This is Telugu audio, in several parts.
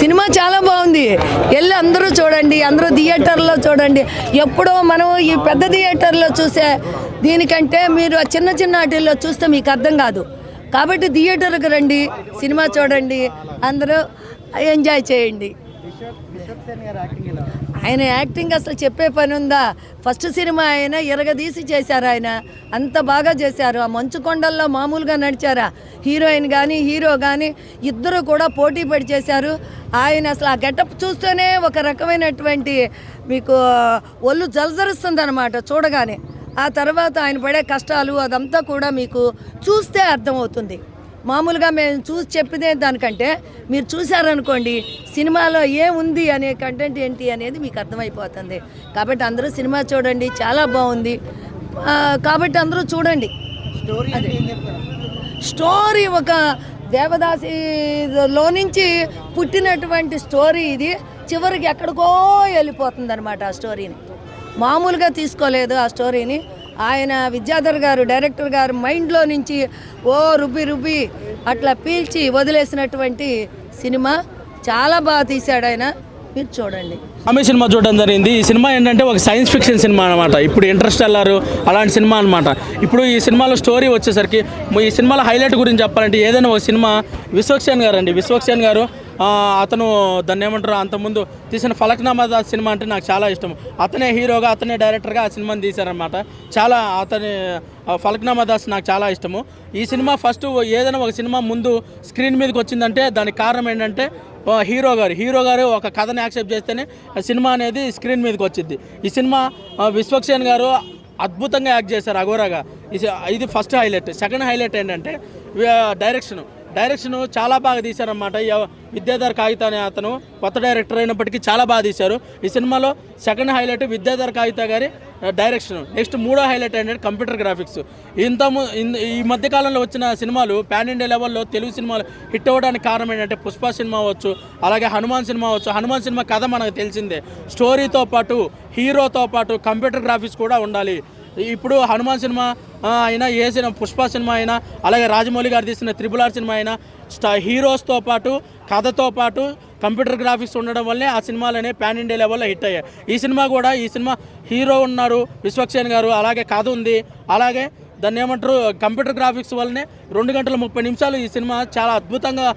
సినిమా చాలా బాగుంది. వెళ్ళి అందరూ చూడండి, అందరూ థియేటర్లో చూడండి. ఎప్పుడో మనం ఈ పెద్ద థియేటర్లో చూసే దీనికంటే మీరు ఆ చిన్న చిన్న వాటిల్లో చూస్తే మీకు అర్థం కాదు. కాబట్టి థియేటర్కి రండి, సినిమా చూడండి, అందరూ ఎంజాయ్ చేయండి. ఆయన యాక్టింగ్ అసలు చెప్పే పని ఉందా? ఫస్ట్ సినిమా ఆయన ఎరగదీసి చేశారు. ఆయన అంత బాగా చేశారు. ఆ మంచు కొండల్లో మామూలుగా నడిచారా? హీరోయిన్ కానీ హీరో కానీ ఇద్దరు కూడా పోటీ పడి చేశారు. ఆయన అసలు ఆ గెటప్ చూస్తేనే ఒక రకమైనటువంటి మీకు ఒళ్ళు జలజరుస్తుంది అనమాట చూడగానే. ఆ తర్వాత ఆయన పడే కష్టాలు అదంతా కూడా మీకు చూస్తే అర్థమవుతుంది. మామూలుగా మేము చూసి చెప్పితే దానికంటే మీరు చూసారనుకోండి సినిమాలో ఏముంది అనే కంటెంట్ ఏంటి అనేది మీకు అర్థమైపోతుంది. కాబట్టి అందరూ సినిమా చూడండి, చాలా బాగుంది. కాబట్టి అందరూ చూడండి. స్టోరీ ఒక దేవదాసిలో నుంచి పుట్టినటువంటి స్టోరీ ఇది. చివరికి ఎక్కడికో వెళ్ళిపోతుంది అనమాట. ఆ స్టోరీని మామూలుగా తీసుకోలేదు. ఆ స్టోరీని ఆయన విద్యాధర్ గారు డైరెక్టర్ గారు మైండ్లో నుంచి రుబ్బి అట్లా పీల్చి వదిలేసినటువంటి సినిమా. చాలా బాగా తీశాడు ఆయన. మీరు చూడండి. ఆమె సినిమా చూడడం జరిగింది. ఈ సినిమా ఏంటంటే ఒక సైన్స్ ఫిక్షన్ సినిమా అనమాట. ఇప్పుడు ఇంటర్స్టెల్లార్ అలాంటి సినిమా అనమాట. ఇప్పుడు ఈ సినిమాలో స్టోరీ వచ్చేసరికి ఈ సినిమాలో హైలైట్ గురించి చెప్పాలంటే ఏదైనా ఒక సినిమా విశ్వక్సేన్ గారు అండి. విశ్వక్సేన్ గారు అతను దాన్ని ఏమంటారు అంతకుముందు తీసిన ఫలక్నామా దాస్ సినిమా అంటే నాకు చాలా ఇష్టం. అతనే హీరోగా అతనే డైరెక్టర్గా ఆ సినిమాని తీశారనమాట. చాలా అతని ఫలక్నామా దాస్ నాకు చాలా ఇష్టము. ఈ సినిమా ఫస్ట్ ఏదైనా ఒక సినిమా ముందు స్క్రీన్ మీదకి వచ్చిందంటే దానికి కారణం ఏంటంటే హీరో గారు ఒక కథని యాక్సెప్ట్ చేస్తేనే సినిమా అనేది స్క్రీన్ మీదకి వచ్చింది. ఈ సినిమా విశ్వక్సేన్ గారు అద్భుతంగా యాక్ట్ చేశారు అఘోరాగా. ఇది ఫస్ట్ హైలైట్. సెకండ్ హైలైట్ ఏంటంటే డైరెక్షన్ చాలా బాగా తీశారన్నమాట. విద్యాధర్ కాగిత అనే అతను కొత్త డైరెక్టర్ అయినప్పటికీ చాలా బాగా తీశారు. ఈ సినిమాలో సెకండ్ హైలైట్ విద్యాధర్ కాగిత గారి డైరెక్షన్. నెక్స్ట్ మూడో హైలైట్ ఏంటంటే కంప్యూటర్ గ్రాఫిక్స్. ఈ మధ్యకాలంలో వచ్చిన సినిమాలు పాన్ ఇండియా లెవెల్లో తెలుగు సినిమాలు హిట్ అవ్వడానికి కారణం ఏంటంటే పుష్ప సినిమా అవ్వచ్చు, అలాగే హనుమాన్ సినిమా అవ్వచ్చు. హనుమాన్ సినిమా కథ మనకు తెలిసిందే. స్టోరీతో పాటు హీరోతో పాటు కంప్యూటర్ గ్రాఫిక్స్ కూడా ఉండాలి. ఇప్పుడు హనుమాన్ సినిమా అయినా ఏ సినిమా పుష్ప సినిమా అయినా అలాగే రాజమౌళి గారు తీసిన RRR సినిమా అయినా హీరోస్తో పాటు కథతో పాటు కంప్యూటర్ గ్రాఫిక్స్ ఉండడం వల్లే ఆ సినిమాలనే పాన్ ఇండియా లెవెల్లో హిట్ అయ్యాయి. ఈ సినిమా హీరో ఉన్నారు విశ్వక్సేన్ గారు, అలాగే కథ ఉంది, అలాగే దాన్ని ఏమంటారు కంప్యూటర్ గ్రాఫిక్స్ వల్లనే 2 గంటల 30 నిమిషాలు ఈ సినిమా చాలా అద్భుతంగా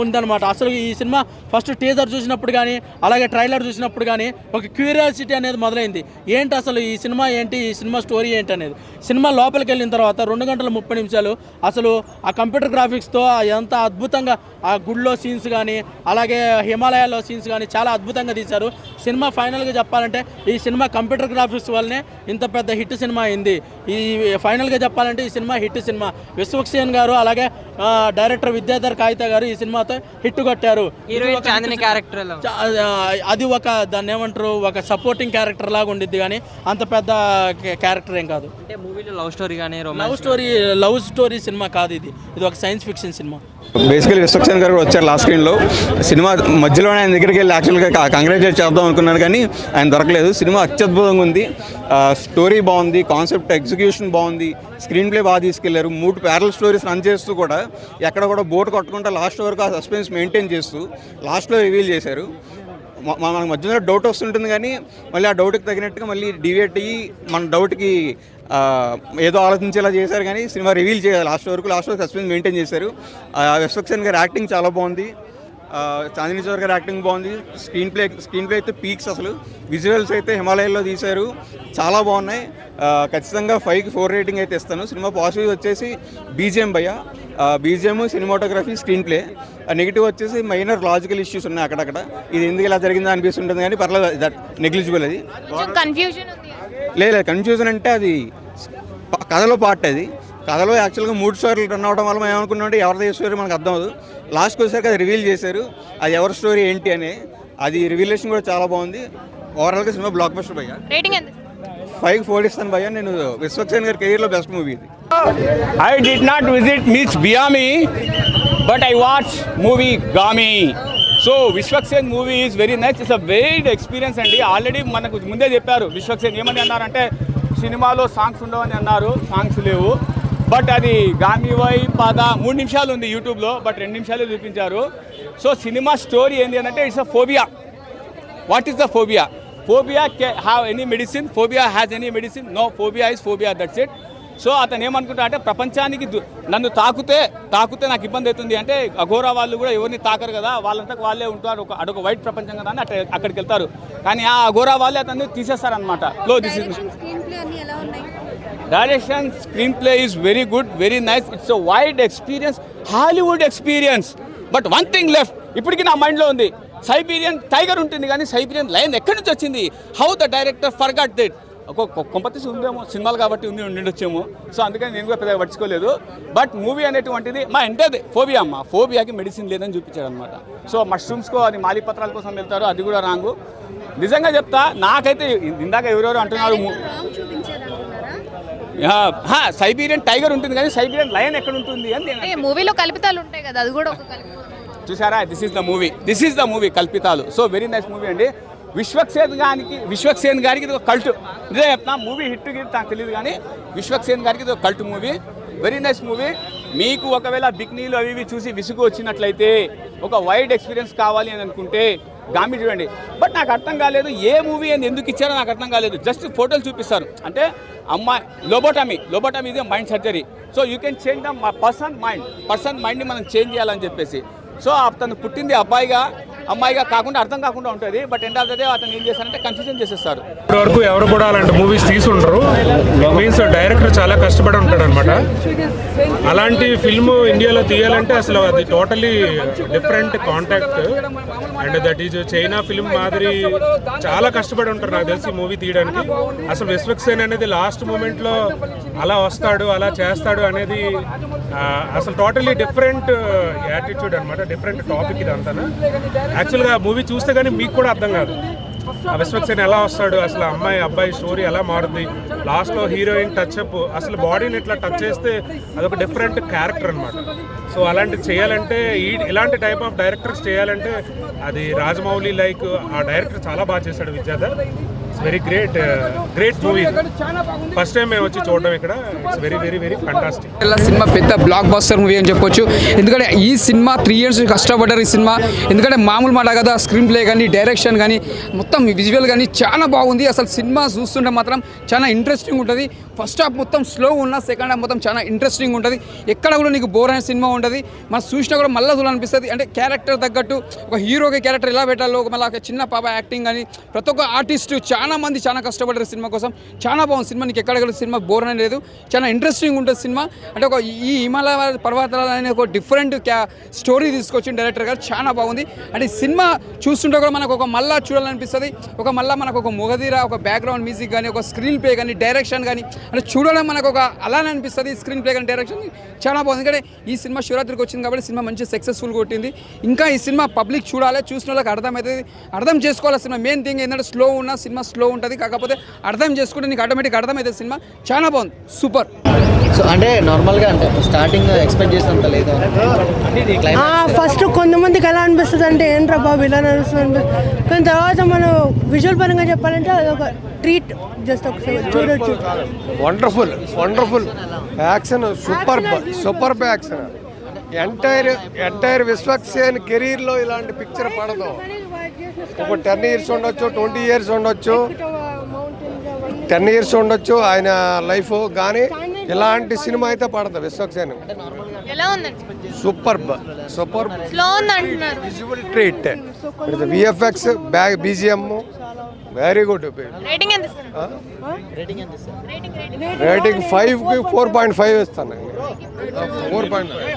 ఉందన్నమాట. అసలు ఈ సినిమా ఫస్ట్ టీజర్ చూసినప్పుడు కానీ అలాగే ట్రైలర్ చూసినప్పుడు కానీ ఒక క్యూరియాసిటీ అనేది మొదలైంది. ఏంటి అసలు ఈ సినిమా ఏంటి, ఈ సినిమా స్టోరీ ఏంటి అనేది. సినిమా లోపలికి వెళ్ళిన తర్వాత 2 గంటల 30 నిమిషాలు అసలు ఆ కంప్యూటర్ గ్రాఫిక్స్తో ఎంత అద్భుతంగా ఆ గుడిలో సీన్స్ కానీ అలాగే హిమాలయాల్లో సీన్స్ కానీ చాలా అద్భుతంగా తీశారు. సినిమా ఫైనల్గా చెప్పాలంటే ఈ సినిమా కంప్యూటర్ గ్రాఫిక్స్ వల్లనే ఇంత పెద్ద హిట్ సినిమా అయింది. ఈ ఫైనల్గా చెప్పాలంటే ఈ సినిమా హిట్ సినిమా. విశ్వక్సేన్ గారు అలాగే డైరెక్టర్ విద్యాధర్ కాగిత గారు ఈ సినిమాతో హిట్ కొట్టారు. అది ఒక దాన్ని ఏమంటారు ఒక సపోర్టింగ్ క్యారెక్టర్ లాగా ఉండిద్ది కానీ అంత పెద్ద క్యారెక్టర్ ఏం కాదు. అంటే మూవీలో లవ్ స్టోరీ కానీ లవ్ స్టోరీ సినిమా కాదు. ఇది ఒక science fiction cinema. Basically Vishwaksen గారు వచ్చారు లాస్ట్ స్క్రీన్లో. సినిమా మధ్యలోనే ఆయన దగ్గరికి వెళ్ళి యాక్చువల్గా కంగ్రాచులేట్ చేద్దాం అనుకున్నాను కానీ ఆయన దొరకలేదు. సినిమా అత్యద్భుతంగా ఉంది. స్టోరీ బాగుంది, కాన్సెప్ట్ ఎగ్జిక్యూషన్ బాగుంది, స్క్రీన్ ప్లే బాగా తీసుకెళ్లారు. 3 ప్యారల్ స్టోరీస్ రన్ చేస్తూ కూడా ఎక్కడ కూడా బోట్ కొట్టకుండా లాస్ట్ వరకు ఆ సస్పెన్స్ మెయింటైన్ చేస్తూ లాస్ట్లో రివీల్ చేశారు. మన మధ్యలో డౌట్ వస్తుంటుంది కానీ మళ్ళీ ఆ డౌట్కి తగినట్టుగా మళ్ళీ డివేట్ అయ్యి మన డౌట్కి ఏదో ఆలోచించేలా చేశారు కానీ సినిమా రివీల్ చేయాలి లాస్ట్ వరకు సస్పెన్స్ మెయింటైన్ చేశారు. విశ్వక్సేన్ గారి యాక్టింగ్ చాలా బాగుంది. చాందినీ చౌదరి గారి యాక్టింగ్ బాగుంది. స్క్రీన్ ప్లే అయితే పీక్స్. అసలు విజువల్స్ అయితే హిమాలయాల్లో తీశారు, చాలా బాగున్నాయి. ఖచ్చితంగా 5కి 4 రేటింగ్ అయితే ఇస్తాను. సినిమా పాజిటివ్ వచ్చేసి BGM BGM, cinematography, screen play. Negative వచ్చేసి మైనర్ లాజికల్ ఇష్యూస్ ఉన్నాయి అక్కడక్కడ. ఇది ఎందుకు ఇలా జరిగిందా అనిపిస్తుంటుంది కానీ పర్లేదు, దట్ నెగ్లిజిబుల్. అది లేదు కన్ఫ్యూజన్ అంటే అది కథలో పార్ట్. అది కథలో యాక్చువల్గా 3 స్టోరీలు రన్ అవడం వల్ల మేము ఏమనుకున్నామంటే ఎవరిది స్టోరీ మనకు అర్థం అవ్వదు. లాస్ట్కి వచ్చేసరికి అది రివీల్ చేశారు అది ఎవరి స్టోరీ ఏంటి అని. అది రివీలేషన్ కూడా చాలా బాగుంది. ఓవరాల్గా సినిమా బ్లాక్ బస్టర్ భయ్యా. 5కి 4 ఇస్తాను భయ్యా. నేను విశ్వక్సేన్ గారి కెరీర్లో బెస్ట్ మూవీ ఇది. I did not visit Miss Biami, but I watched movie Gami. So Vishwaksen movie is very nice. It's a varied experience అండి. ఆల్రెడీ మనకు ముందే చెప్పారు విశ్వక్సేన్ ఏమని అన్నారంటే సినిమాలో సాంగ్స్ ఉండవని అన్నారు. సాంగ్స్ లేవు. బట్ అది గాంధీ వై పద 3 నిమిషాలు ఉంది యూట్యూబ్లో, బట్ 2 నిమిషాలే చూపించారు. సో సినిమా స్టోరీ ఏంటి అంటే it's a phobia. What is the phobia? Phobia have any medicine? Phobia has any medicine? No, phobia is phobia, that's it. So అతను ఏమనుకుంటా అంటే ప్రపంచానికి నన్ను తాకుతే నాకు ఇబ్బంది అవుతుంది అంటే అఘోరా వాళ్ళు కూడా ఎవరిని తాకరు కదా, వాళ్ళంతకు వాళ్ళే ఉంటారు, అదొక వైట్ ప్రపంచం కదా అని అక్కడికి వెళ్తారు. కానీ ఆ అఘోరా వాళ్ళే అతన్ని తీసేస్తారనమాట. Direction, screen play is very good, very nice. It's a wide experience, Hollywood experience. But one thing left, ఇప్పటికీ నా మైండ్లో ఉంది. సైబీరియన్ టైగర్ ఉంటుంది కానీ సైబీరియన్ లయన్ ఎక్కడి నుంచి వచ్చింది? How the director forgot that? ఒక కొంపతీసి ఉందేమో, సినిమాలు కాబట్టి ఉండిండొచ్చేమో. సో అందుకని నేను కూడా పెద్దగా పట్టించుకోలేదు. బట్ మూవీ అనేటువంటిది మా ఎంటది ఫోబియా అమ్మ, ఫోబియాకి మెడిసిన్ లేదని చూపించాడు అనమాట. సో మష్రూమ్స్కో అది మాలిపత్రాల కోసం వెళ్తారు, అది కూడా రాంగు. నిజంగా చెప్తా, నాకైతే ఇందాక ఎవరెవరు అంటున్నారు సైబీరియన్ టైగర్ ఉంటుంది కానీ సైబీరియన్ లయన్ ఎక్కడ ఉంటుంది అని. మూవీలో కల్పితాలు ఉంటాయి కదా, అది కూడా ఒక చూసారా? దిస్ ఈస్ ద మూవీ కల్పితాలు. సో వెరీ నైస్ మూవీ అండి. విశ్వక్సేన్ గారికి ఇది ఒక కల్ట్. ఇదే చెప్తున్నా, మూవీ హిట్ నాకు తెలియదు కానీ విశ్వక్సేన్ గారికి ఇది ఒక cult movie, very nice movie. మీకు ఒకవేళ బిక్నీలు అవి ఇవి చూసి విసుగు వచ్చినట్లయితే, ఒక వైడ్ ఎక్స్పీరియన్స్ కావాలి అని అనుకుంటే గామి చూడండి. బట్ నాకు అర్థం కాలేదు ఏ మూవీ అని ఎందుకు ఇచ్చారో నాకు అర్థం కాలేదు. జస్ట్ ఫోటోలు చూపిస్తారు అంటే అమ్మాయి లోబోటమీ ఇది mind surgery. So you can change the person మైండ్ని మనం చేంజ్ చేయాలని చెప్పేసి. సో అతను పుట్టింది అమ్మాయిగా కాకుండా అర్థం కాకుండా ఉంటుంది. But end of the day అతను ఏం చేస్తారంటే కన్ఫ్యూజన్ చేసేస్తారు. ఇప్పటివరకు ఎవరు కూడా అలాంటి మూవీస్ తీసుండరు. మీన్స్ డైరెక్టర్ చాలా కష్టపడి ఉంటాడు అనమాట. అలాంటి ఫిల్మ్ ఇండియాలో తీయాలంటే అసలు అది totally different contact. And that is China film మాదిరి చాలా కష్టపడి ఉంటారు నాకు తెలిసి మూవీ తీయడానికి. అసలు విశ్వక్సేన్ అనేది లాస్ట్ మూమెంట్లో అలా వస్తాడు, అలా చేస్తాడు అనేది అసలు టోటలీ డిఫరెంట్ యాటిట్యూడ్ అనమాట, డిఫరెంట్ టాపిక్ ఇది అంతా. యాక్చువల్గా మూవీ చూస్తే కానీ మీకు కూడా అర్థం కాదు ఆ విశ్వక్సేన్ ఎలా వస్తాడు, అసలు అమ్మాయి అబ్బాయి స్టోరీ ఎలా మారుతుంది, లాస్ట్లో హీరోయిన్ టచ్ అప్, అసలు బాడీని ఇట్లా టచ్ చేస్తే అదొక డిఫరెంట్ క్యారెక్టర్ అనమాట. సో అలాంటివి చేయాలంటే ఇలాంటి టైప్ ఆఫ్ డైరెక్టర్స్ చేయాలంటే అది రాజమౌళి లైక్ ఆ డైరెక్టర్ చాలా బాగా చేశాడు Vidyadhar. It's very great movie. First time మేము వచ్చి చూడడం ఇక్కడ. It's very very very fantastic. Cinema పెద్ద బ్లాక్ బస్టర్ మూవీ అని చెప్పొచ్చు. ఎందుకంటే ఈ సినిమా 3 years కష్టపడ్డారు ఈ సినిమా. ఎందుకంటే మామూలు మాట కదా, స్క్రీన్ ప్లే కానీ డైరెక్షన్ కానీ మొత్తం విజువల్ కానీ చాలా బాగుంది. అసలు సినిమా చూస్తుంటే మాత్రం చాలా ఇంట్రెస్టింగ్ ఉంటుంది. ఫస్ట్ హాఫ్ మొత్తం స్లో ఉన్న, సెకండ్ హాఫ్ మొత్తం చాలా ఇంట్రెస్టింగ్ ఉంటుంది. ఎక్కడ కూడా నీకు బోర్ అయిన సినిమా ఉంటుంది. మనం చూసినా కూడా మళ్ళీ చూడాలనిపిస్తుంది. అంటే క్యారెక్టర్ తగ్గట్టు ఒక హీరోకి క్యారెక్టర్ ఎలా పెట్టాలో, మళ్ళీ ఒక చిన్న పాప యాక్టింగ్ కానీ ప్రతి ఒక్క ఆర్టిస్ట్ చాలా మంది చాలా కష్టపడ్డారు సినిమా కోసం. చాలా బాగుంది సినిమా. నీకు ఎక్కడ సినిమా బోర్ అనేది లేదు, చాలా ఇంట్రెస్టింగ్ ఉంటుంది సినిమా. అంటే ఒక ఈ హిమాలయ పర్వతాలు అనే ఒక డిఫరెంట్ స్టోరీ తీసుకొచ్చిన డైరెక్టర్ గారు చాలా బాగుంది. అంటే ఈ సినిమా చూస్తుంటే కూడా మనకు ఒక మళ్ళా చూడాలనిపిస్తుంది. మళ్ళీ మనకు ఒక మొగధీర, ఒక బ్యాక్గ్రౌండ్ మ్యూజిక్ కానీ, ఒక స్క్రీన్ ప్లే కానీ, డైరెక్షన్ కానీ అంటే చూడడం మనకు ఒక అలానే అనిపిస్తుంది. స్క్రీన్ ప్లే కానీ డైరెక్షన్ చాలా బాగుంది. ఎందుకంటే ఈ సినిమా శివరాత్రికి వచ్చింది కాబట్టి సినిమా మంచి సక్సెస్ఫుల్ కొట్టింది. ఇంకా ఈ సినిమా పబ్లిక్ చూడాలి, చూసిన వాళ్ళకి అర్థమవుతుంది, అర్థం చేసుకోవాలి. సినిమా మెయిన్ థింగ్ ఏంటంటే స్లో ఉన్న సినిమా స్లో ఉంటుంది, కాకపోతే అర్థం చేసుకుంటే నీకు ఆటోమేటిక్ అర్థమవుతుంది. సినిమా చాలా బాగుంది, సూపర్. సో అంటే నార్మల్గా అంటే స్టార్టింగ్ ఎక్స్పెక్ట్ చేసినంత లేదు. ఫస్ట్ కొంతమందికి ఎలా అనిపిస్తుంది అంటే ఏంట్రా బాబు ఇలా నడుస్తుంది, కానీ తర్వాత మనం విజువల్ పరంగా చెప్పాలంటే అది ఒక ట్రీట్. జస్ట్ ఒకసారి చూడొచ్చు. Wonderful action, super action. Entire Vishwaksen కెరీర్లో ఇలాంటి పిక్చర్ పడదు. ఒక 10 years ఉండొచ్చు, 20 years ఉండొచ్చు, 10 years ఉండొచ్చు ఆయన లైఫ్, కానీ ఇలాంటి సినిమా అయితే పడదు Vishwaksen. Super visual treat, VFX, BGM very good. Rating 5కి 4.5 ఇస్తాను. 4.5.